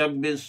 26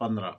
15।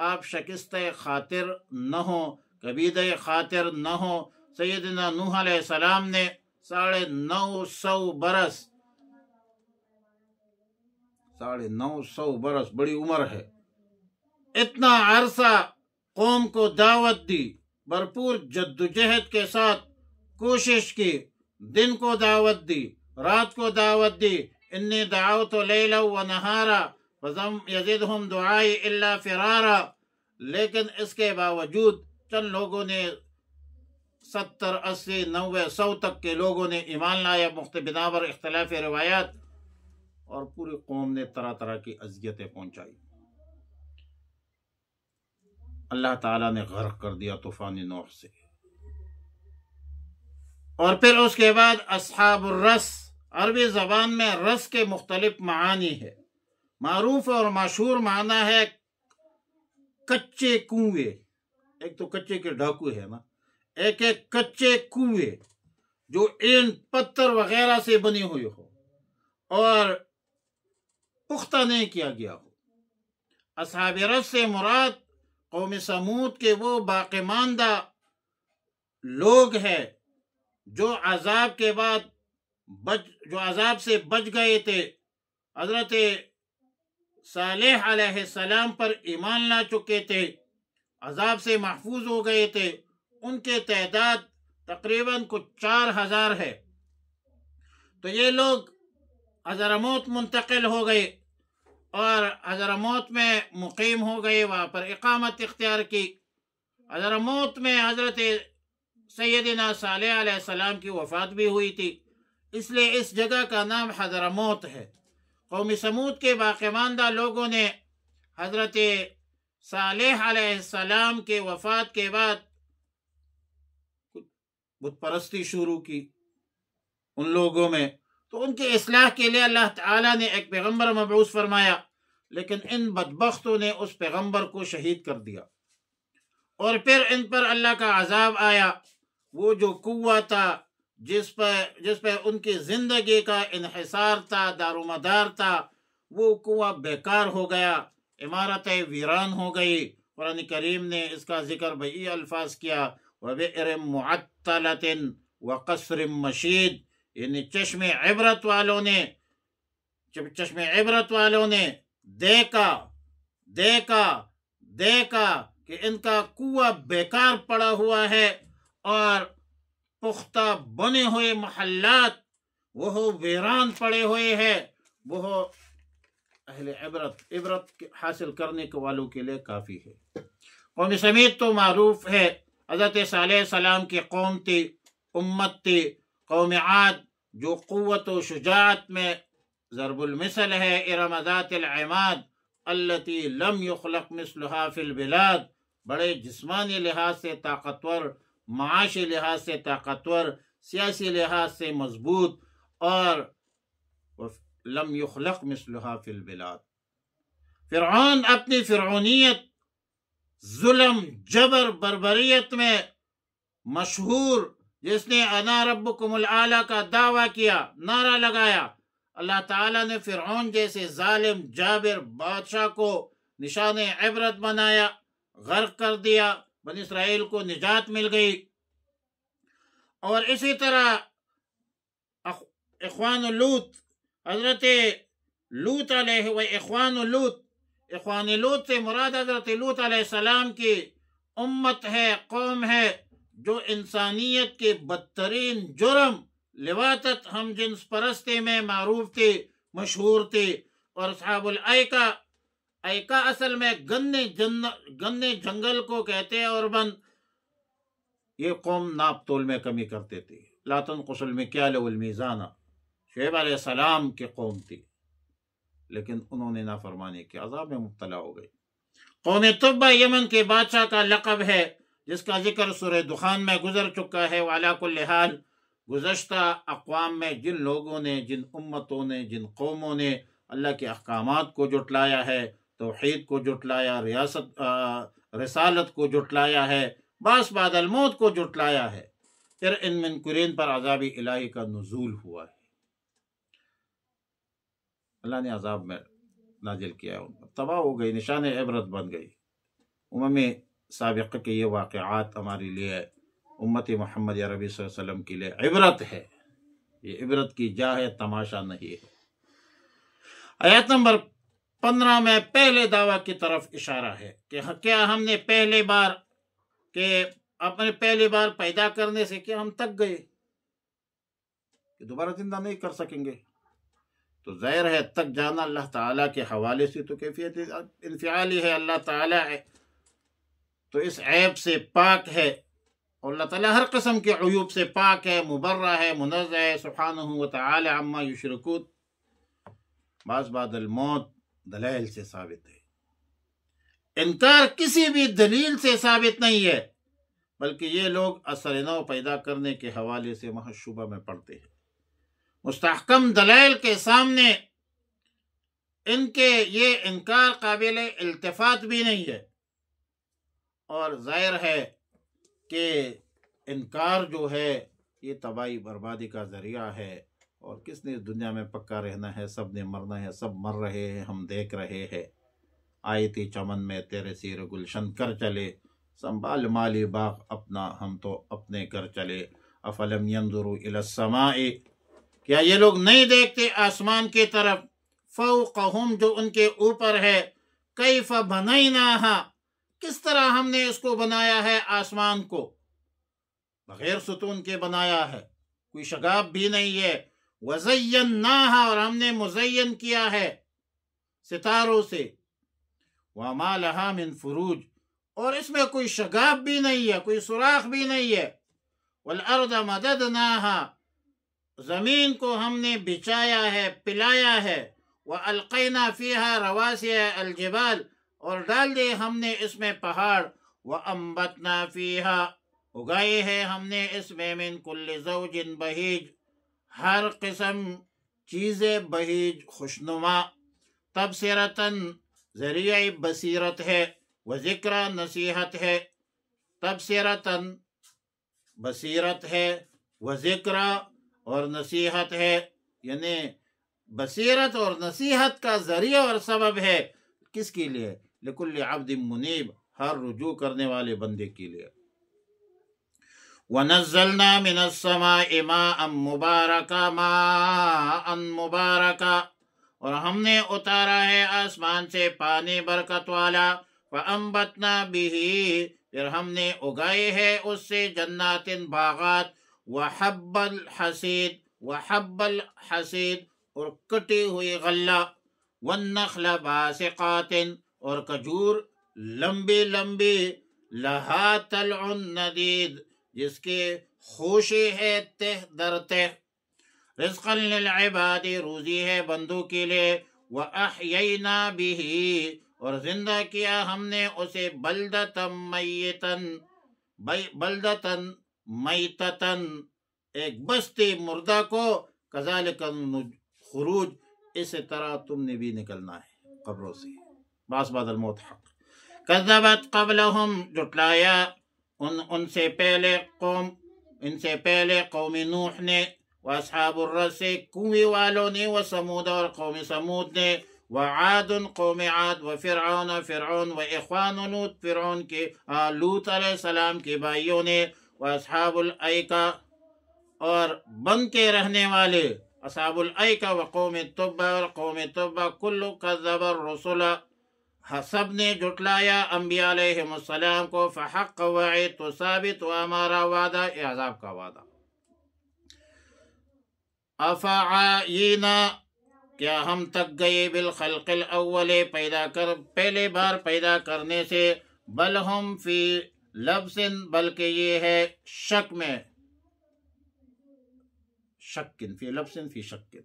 آپ شکست خاطر نہ ہو، کبیدہ خاطر نہ ہو۔ سیدنا نوح علیہ السلام نے 950 برس 950 برس بڑی عمر ہے، اتنا عرصہ قوم کو دعوت دی، بھرپور جدوجہد کے ساتھ کوشش کی، دن کو دعوت دی، رات کو دعوت دی۔ انی دعوت لیلا و نہارا فلم یزدہم دعائی الا فرارا، لیکن اس کے باوجود چند لوگوں نے 70 80 90 100 تک کے لوگوں نے ایمان لایا بنابر اختلاف روایات، اور پوری قوم نے طرح طرح کی اذیتیں پہنچائی۔ اللہ تعالیٰ نے غرق کر دیا طوفان نوح سے۔ اور پھر اس کے بعد اصحاب الرس، عربی زبان میں رس کے مختلف معانی ہے۔ معروف اور مشہور معنی ہے کچے کنویں، ایک تو کچے کے ڈاکو ہے نا، ایک کچے کنویں جو اینٹ پتھر وغیرہ سے بنی ہوئی ہو اور پختہ نہیں کیا گیا ہو۔ اصحاب رس سے مراد قوم سمود کے وہ باقی ماندہ لوگ ہیں جو عذاب کے بعد جو عذاب سے بچ گئے تھے، حضرت صالح علیہ السلام پر ایمان لا چکے تھے، عذاب سے محفوظ ہو گئے تھے۔ ان کے تعداد تقریباً کچھ 4000 ہے۔ تو یہ لوگ حضرموت منتقل ہو گئے اور حضرموت میں مقیم ہو گئے، وہاں پر اقامت اختیار کی۔ حضرموت میں حضرت سیدنا صالح علیہ السلام کی وفات بھی ہوئی تھی، اس لیے اس جگہ کا نام حضرموت ہے۔ قوم سمود کے باقی ماندہ لوگوں نے حضرت صالح علیہ السلام کے وفات کے بعد بت پرستی شروع کی ان لوگوں میں، تو ان کی اصلاح کے لیے اللہ تعالیٰ نے ایک پیغمبر مبعوث فرمایا، لیکن ان بدبختوں نے اس پیغمبر کو شہید کر دیا، اور پھر ان پر اللہ کا عذاب آیا۔ وہ جو قوت تھا جس پہ ان کی زندگی کا انحصار تھا، دار و مدار تھا، وہ قوت بیکار ہو گیا، عمارتیں ویران ہو گئی۔ قرآن کریم نے اس کا ذکر بئی الفاظ کیا، وَبِئْرٍ مُعَطَّلَةٍ وَقَصْرٍ مَشِيدٍ، یعنی چشم عبرت والوں نے دیکھا کہ ان کا کنواں بیکار پڑا ہوا ہے، اور پختہ بنے ہوئے محلات وہ ویران پڑے ہوئے ہیں۔ وہ اہل عبرت حاصل کرنے کے والوں کے لیے کافی ہے۔ قوم سمود تو معروف ہے، حضرت صالح علیہ السلام کی قوم تھی، امت تھی۔ قوم عاد جو قوت و شجاعت میں ضرب المثل ہے، ارم ذات العماد التي لم يخلق مثلها في البلاد، بڑے جسمانی لحاظ سے طاقتور، معاشی لحاظ سے طاقتور، سیاسی لحاظ سے مضبوط، اور لم يخلق مثلها في البلاد۔ فرعون اپنی فرعونیت، ظلم، جبر، بربریت میں مشہور، جس نے انا ربکم الاعلی کا دعویٰ کیا، نعرہ لگایا، اللہ تعالیٰ نے فرعون جیسے ظالم جابر بادشاہ کو نشان عبرت بنایا، غرق کر دیا، بنی اسرائیل کو نجات مل گئی۔ اور اسی طرح اخوان لوط، حضرت لوط علیہ و اخوان لوط سے مراد حضرت لوط علیہ السلام کی امت ہے، قوم ہے، جو انسانیت کے بدترین جرم، لواطت، ہم جنس پرستی میں معروف تھی، مشہور تھی۔ اور اصحاب ایکا اصل میں گنے جنگل کو کہتے ہیں، اور یہ قوم ناپ تول میں کمی کرتے تھے۔ لا تنقص المکیال والمیزان، شعیب علیہ السلام کی قوم تھی، لیکن انہوں نے نافرمانی کی، عذاب میں مبتلا ہو گئی۔ قوم تبع یمن کے بادشاہ کا لقب ہے، جس کا ذکر سورہ دخان میں گزر چکا ہے۔ وعلیٰ کل حال گزشتہ اقوام میں جن لوگوں نے، جن امتوں نے، جن قوموں نے اللہ کے احکامات کو جھٹلایا ہے، توحید کو جھٹلایا، رسالت کو جھٹلایا ہے، بعث بعد الموت کو جھٹلایا ہے، پھر ان منکرین پر عذاب الہی کا نزول ہوا ہے۔ اللہ نے عذاب میں نازل کیا، ان پر تباہ ہو گئی، نشان عبرت بن گئی۔ سابقہ کے یہ واقعات ہمارے لیے امت محمد عربی صلی اللہ علیہ وسلم کے لیے عبرت ہے، یہ عبرت کی جا ہے، تماشا نہیں ہے۔ آیت نمبر 15 میں پہلے دعویٰ کی طرف اشارہ ہے کہ کیا ہم نے اپنے پہلی بار پیدا کرنے سے کیا ہم تک گئے کہ دوبارہ زندہ نہیں کر سکیں گے؟ تو ظاہر ہے تک جانا اللہ تعالیٰ کے حوالے سے تو کیفیت انفعالی ہے، اللہ تعالیٰ ہے تو اس عیب سے پاک ہے، اور اللہ تعالیٰ ہر قسم کے عیوب سے پاک ہے، مبرہ ہے، منزہ ہے سبحانہ وتعالی عما یشرکون۔ بعد الموت دلائل سے ثابت ہے، انکار کسی بھی دلیل سے ثابت نہیں ہے، بلکہ یہ لوگ اثر نو پیدا کرنے کے حوالے سے محض شبہ میں پڑتے ہیں۔ مستحکم دلائل کے سامنے ان کے یہ انکار قابل التفات بھی نہیں ہے، اور ظاہر ہے کہ انکار جو ہے یہ تباہی بربادی کا ذریعہ ہے، اور کس نے اس دنیا میں پکا رہنا ہے؟ سب نے مرنا ہے، سب مر رہے ہیں، ہم دیکھ رہے ہیں۔ آئی تھی چمن میں تیرے سیر گلشن کر چلے، سنبھال مالی باغ اپنا ہم تو اپنے گھر چلے۔ افلم ينظروا الى السماء، کیا یہ لوگ نہیں دیکھتے آسمان کی طرف؟ فوقہم، جو ان کے اوپر ہے، کیف بنیناہا، کس طرح ہم نے اس کو بنایا ہے، آسمان کو بغیر ستون کے بنایا ہے، کوئی شگاف بھی نہیں ہے۔ وزیناہا، اور ہم نے مزین کیا ہے ستاروں سے۔ وما لہا من فروج، اور اس میں کوئی شگاف بھی نہیں ہے، کوئی سوراخ بھی نہیں ہے۔ والارض مددناہا، زمین کو ہم نے بچھایا ہے، پلایا ہے۔ وَأَلْقَيْنَا فِيهَا رَوَاسِيَ الْجِبَالِ، اور ڈال دے ہم نے اس میں پہاڑ۔ وَأَنبَتْنَا فِيهَا، اگائے ہے ہم نے اس میں من کل زوج بہیج، ہر قسم چیزیں بہیج خوشنما۔ تبصرتاً، ذریعہ بصیرت ہے، وذکرى، نصیحت ہے۔ تبصرتاً، بصیرت ہے، وذکرى، اور نصیحت ہے، یعنی بصیرت اور نصیحت کا ذریعہ اور سبب ہے کس کے لیے؟ لکل عبد منیب، ہر رجوع کرنے والے بندے کے لیے۔ وَنَزَّلْنَا مِنَ السَّمَاءِ مَاءً مُبَارَكًا، اور ہم نے اتارا ہے آسمان سے پانی برکت والا۔ فَأَنبَتْنَا بِهِ، پھر ہم نے اگائے ہے اس سے جنات، باغات۔ وَحَبَّ الْحَصِيدِ، اور کٹی ہوئی غلہ۔ وَالنَّخْلَ بَاسِقَاتٍ، اور کھجور لمبی لمبی۔ لہا طلع ندید، جس کے خوشے ہے تہ در تہ۔ رزقا للعباد، روزی ہے بندوں کے لیے۔ وَأَحْيَيْنَا بِهِ، اور زندہ کیا ہم نے اسے بلدتاً میتتاً، ایک بستی مردہ کو۔ کذالک خروج، اسی طرح تم نے بھی نکلنا ہے قبروں سے، بعد الموت حق۔ کذبت قبلہم، جٹلایا ان سے پہلے قوم نوح نے، واصحاب الرس، کنویں والوں نے، وثمود، اور قوم ثمود نے، وعاد، قوم عاد، وفرعون، فرعون، واخوان لوط، فرعون کے لوط علیہ السلام کے بھائیوں نے، واصحاب الایکہ، اور بن کے رہنے والے اصحاب الایکہ، وقوم تبع، اور قوم تبع، کل کذب الرسل، سب نے جھٹلایا انبیاء علیہ السلام کو۔ فحق وعید، تو ثابت ہوا ہمارا وعدہ، عذاب کا وعدہ۔ افعینا، کیا ہم تک گئے بالخلق الاول، پہلے بار پیدا کرنے سے؟ بل ہم فی لبس، بلکہ یہ ہے شک میں، فی لبس، فی شک،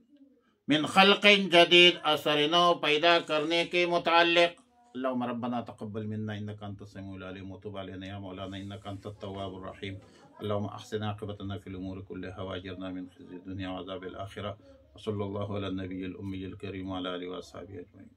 من خلق جدید، اثر نو پیدا کرنے کے متعلق۔ اللہم ربنا تقبل منا انک انت السمیع العلیم وتب علینا یا مولانا انک انت التواب الرحیم۔ اللہم احسن عاقبتنا فی الامور کلها واجرنا من خزي الدنیا وعذاب الآخرہ۔ وصلی اللہ علی النبی الامی الکریم وعلی آلہ وصحبہ اجمعین۔